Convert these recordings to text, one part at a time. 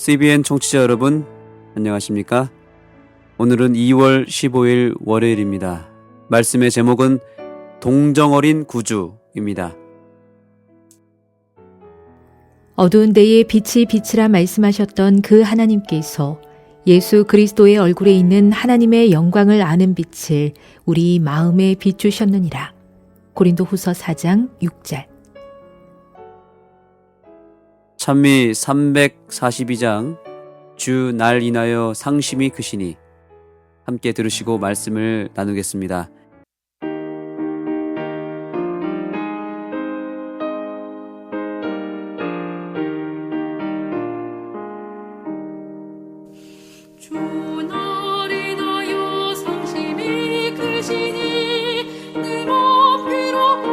CBN 청취자 여러분, 안녕하십니까? 오늘은 2월 15일 월요일입니다. 말씀의 제목은 동정어린 구주입니다. 어두운 데에 빛이 비치라 말씀하셨던 그 하나님께서 예수 그리스도의 얼굴에 있는 하나님의 영광을 아는 빛을 우리 마음에 비추셨느니라. 고린도후서 4장 6절. 찬미 342장 주 날 인하여 상심이 크시니 함께 들으시고 말씀을 나누겠습니다. 주 날 인하여 상심이 크시니 내 맘 괴롭고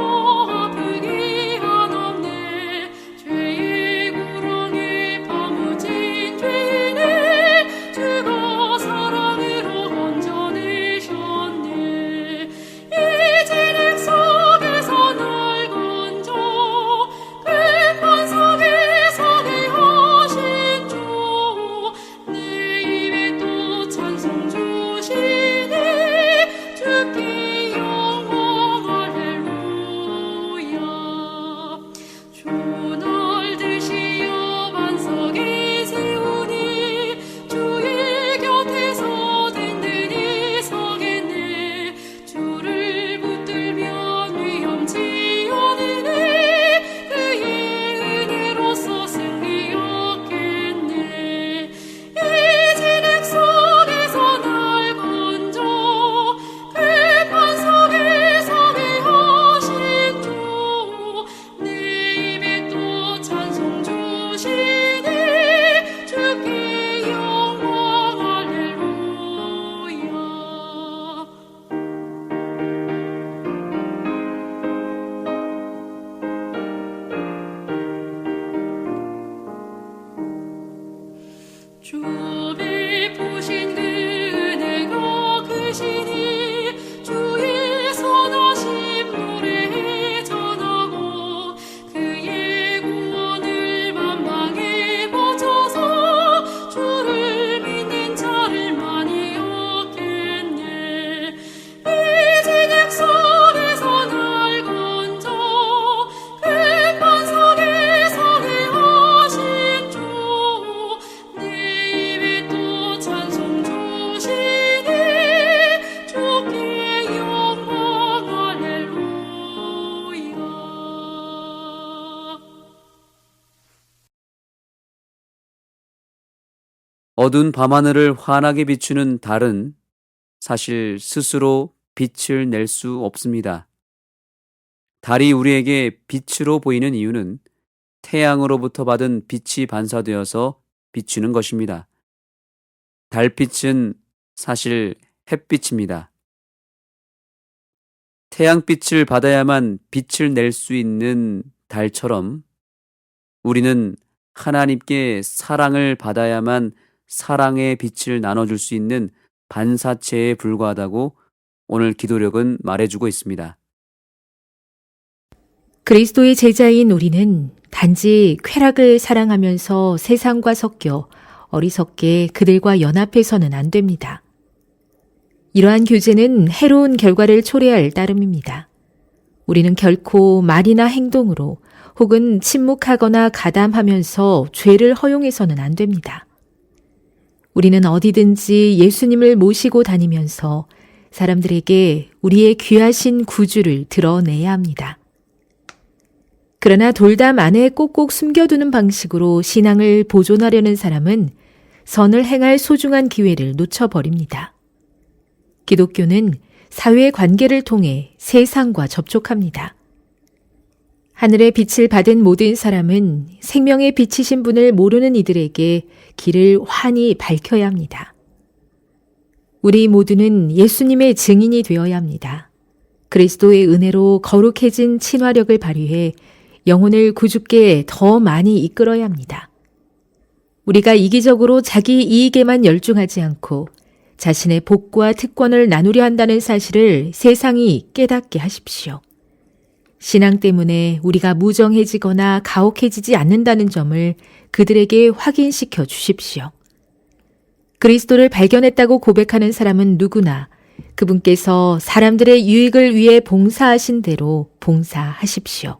아프기 한없네. 죄의 구렁에 파묻힌 죄인을 주가 사랑으로 건져내셨네. 이 진흙 속에서 날 건져 백반석에 서게 하신 주, 내 입에 또 찬송 주시니 주께 영광 할렐루야. 주 날 드시어 반석에 세우니 주의 곁에서 든든히 서겠네. 주를 붙들면 위험치 않으니 그의 은혜로서 승리 얻겠네. 이 진흙 속에서 날 건져 백반석에 서게 하신 주, 내 입에 또 찬송 주시니 주께 영광 할렐루야. 주 베푸신 그 은혜가 크시니 주의 선하심 노래에 전하고 그의 구원을 만방에 퍼져서 주를 믿는 자를 많이 얻겠네. 이 진흙 속에서 날 건져 백반석에 서게 하신 주, 내 입에 또 찬송 주시니 주께 영광 할렐루야. 어두운 밤하늘을 환하게 비추는 달은 사실 스스로 빛을 낼 수 없습니다. 달이 우리에게 빛으로 보이는 이유는 태양으로부터 받은 빛이 반사되어서 비추는 것입니다. 달빛은 사실 햇빛입니다. 태양빛을 받아야만 빛을 낼 수 있는 달처럼 우리는 하나님께 사랑을 받아야만 사랑의 빛을 나눠줄 수 있는 반사체에 불과하다고 오늘 기도력은 말해주고 있습니다. 그리스도의 제자인 우리는 단지 쾌락을 사랑하면서 세상과 섞여 어리석게 그들과 연합해서는 안 됩니다. 이러한 교제는 해로운 결과를 초래할 따름입니다. 우리는 결코 말이나 행동으로 혹은 침묵하거나 가담하면서 죄를 허용해서는 안 됩니다. 우리는 어디든지 예수님을 모시고 다니면서 사람들에게 우리의 귀하신 구주를 드러내야 합니다. 그러나 돌담 안에 꼭꼭 숨겨두는 방식으로 신앙을 보존하려는 사람은 선을 행할 소중한 기회를 놓쳐버립니다. 기독교는 사회 관계를 통해 세상과 접촉합니다. 하늘의 빛을 받은 모든 사람은 생명의 빛이신 분을 모르는 이들에게 길을 환히 밝혀야 합니다. 우리 모두는 예수님의 증인이 되어야 합니다. 그리스도의 은혜로 거룩해진 친화력을 발휘해 영혼을 구주께 더 많이 이끌어야 합니다. 우리가 이기적으로 자기 이익에만 열중하지 않고 자신의 복과 특권을 나누려 한다는 사실을 세상이 깨닫게 하십시오. 신앙 때문에 우리가 무정해지거나 가혹해지지 않는다는 점을 그들에게 확인시켜 주십시오. 그리스도를 발견했다고 고백하는 사람은 누구나 그분께서 사람들의 유익을 위해 봉사하신 대로 봉사하십시오.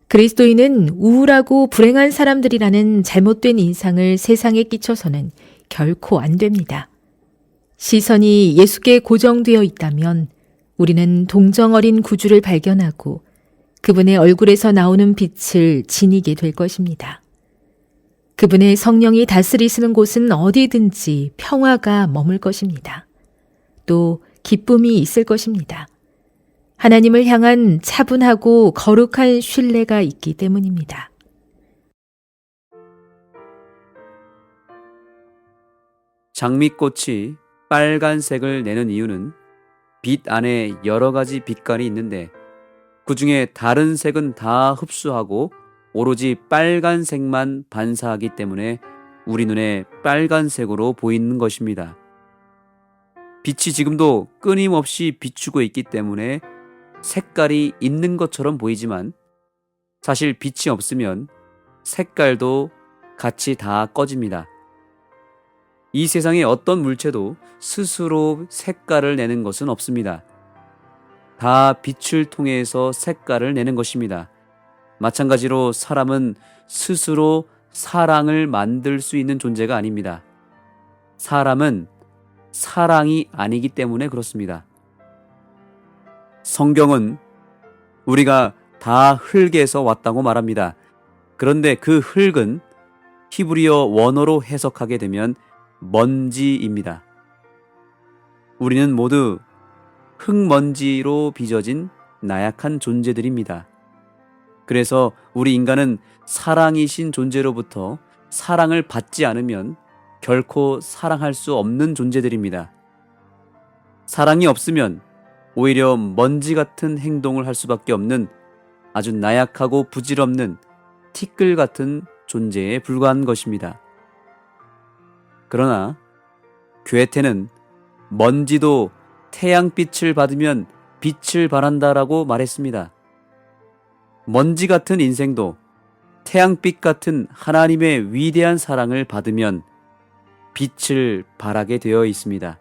그리스도인은 우울하고 불행한 사람들이라는 잘못된 인상을 세상에 끼쳐서는 결코 안 됩니다. 시선이 예수께 고정되어 있다면 우리는 동정 어린 구주를 발견하고 그분의 얼굴에서 나오는 빛을 지니게 될 것입니다. 그분의 성령이 다스리시는 곳은 어디든지 평화가 머물 것입니다. 또 기쁨이 있을 것입니다. 하나님을 향한 차분하고 거룩한 신뢰가 있기 때문입니다. 장미꽃이 빨간색을 내는 이유는 빛 안에 여러 가지 빛깔이 있는데 그 중에 다른 색은 다 흡수하고 오로지 빨간색만 반사하기 때문에 우리 눈에 빨간색으로 보이는 것입니다. 빛이 지금도 끊임없이 비추고 있기 때문에 색깔이 있는 것처럼 보이지만 사실 빛이 없으면 색깔도 같이 다 꺼집니다. 이 세상의 어떤 물체도 스스로 색깔을 내는 것은 없습니다. 다 빛을 통해서 색깔을 내는 것입니다. 마찬가지로 사람은 스스로 사랑을 만들 수 있는 존재가 아닙니다. 사람은 사랑이 아니기 때문에 그렇습니다. 성경은 우리가 다 흙에서 왔다고 말합니다. 그런데 그 흙은 히브리어 원어로 해석하게 되면 먼지입니다. 우리는 모두 흙먼지로 빚어진 나약한 존재들입니다. 그래서 우리 인간은 사랑이신 존재로부터 사랑을 받지 않으면 결코 사랑할 수 없는 존재들입니다. 사랑이 없으면 오히려 먼지 같은 행동을 할 수밖에 없는 아주 나약하고 부질없는 티끌 같은 존재에 불과한 것입니다. 그러나 괴테는 먼지도 태양빛을 받으면 빛을 발한다라고 말했습니다. 먼지 같은 인생도 태양빛 같은 하나님의 위대한 사랑을 받으면 빛을 발하게 되어 있습니다.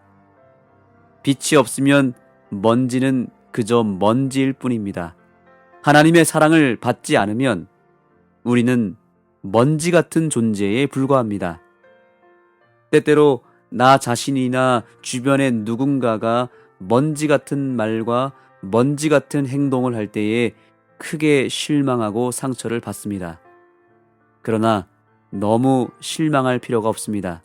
빛이 없으면 먼지는 그저 먼지일 뿐입니다. 하나님의 사랑을 받지 않으면 우리는 먼지 같은 존재에 불과합니다. 때때로 나 자신이나 주변의 누군가가 먼지 같은 말과 먼지 같은 행동을 할 때에 크게 실망하고 상처를 받습니다. 그러나 너무 실망할 필요가 없습니다.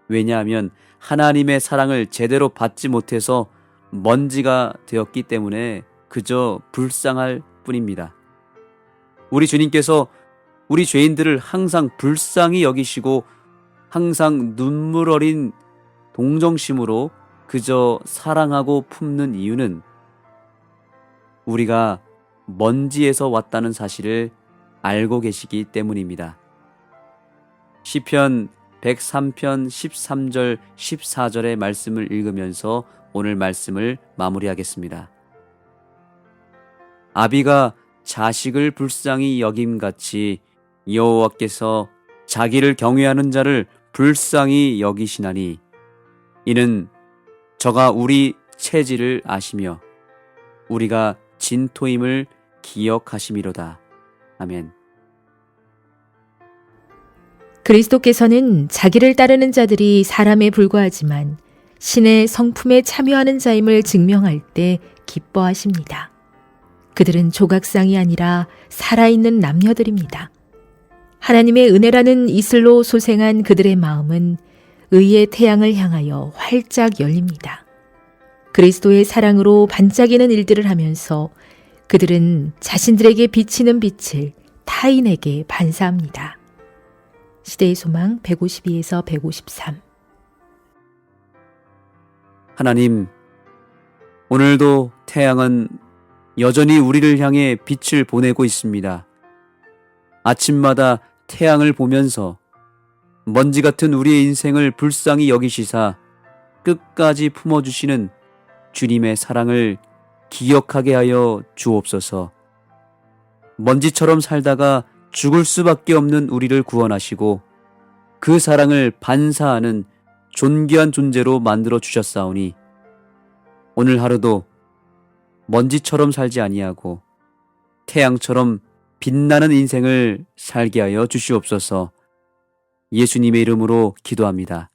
왜냐하면 하나님의 사랑을 제대로 받지 못해서 먼지가 되었기 때문에 그저 불쌍할 뿐입니다. 우리 주님께서 우리 죄인들을 항상 불쌍히 여기시고 항상 눈물 어린 동정심으로 그저 사랑하고 품는 이유는 우리가 먼지에서 왔다는 사실을 알고 계시기 때문입니다. 시편 103편 13절 14절의 말씀을 읽으면서 오늘 말씀을 마무리하겠습니다. 아비가 자식을 불쌍히 여김같이 여호와께서 자기를 경외하는 자를 불쌍히 여기시나니 이는 저가 우리 체질을 아시며 우리가 진토임을 기억하심이로다. 아멘. 그리스도께서는 자기를 따르는 자들이 사람에 불과하지만 신의 성품에 참여하는 자임을 증명할 때 기뻐하십니다. 그들은 조각상이 아니라 살아있는 남녀들입니다. 하나님의 은혜라는 이슬로 소생한 그들의 마음은 의의 태양을 향하여 활짝 열립니다. 그리스도의 사랑으로 반짝이는 일들을 하면서 그들은 자신들에게 비치는 빛을 타인에게 반사합니다. 시대의 소망 152에서 153. 하나님, 오늘도 태양은 여전히 우리를 향해 빛을 보내고 있습니다. 아침마다 태양을 보면서 먼지 같은 우리의 인생을 불쌍히 여기시사 끝까지 품어주시는 주님의 사랑을 기억하게 하여 주옵소서. 먼지처럼 살다가 죽을 수밖에 없는 우리를 구원하시고 그 사랑을 반사하는 존귀한 존재로 만들어 주셨사오니 오늘 하루도 먼지처럼 살지 아니하고 태양처럼 빛나는 인생을 살게 하여 주시옵소서. 예수님의 이름으로 기도합니다.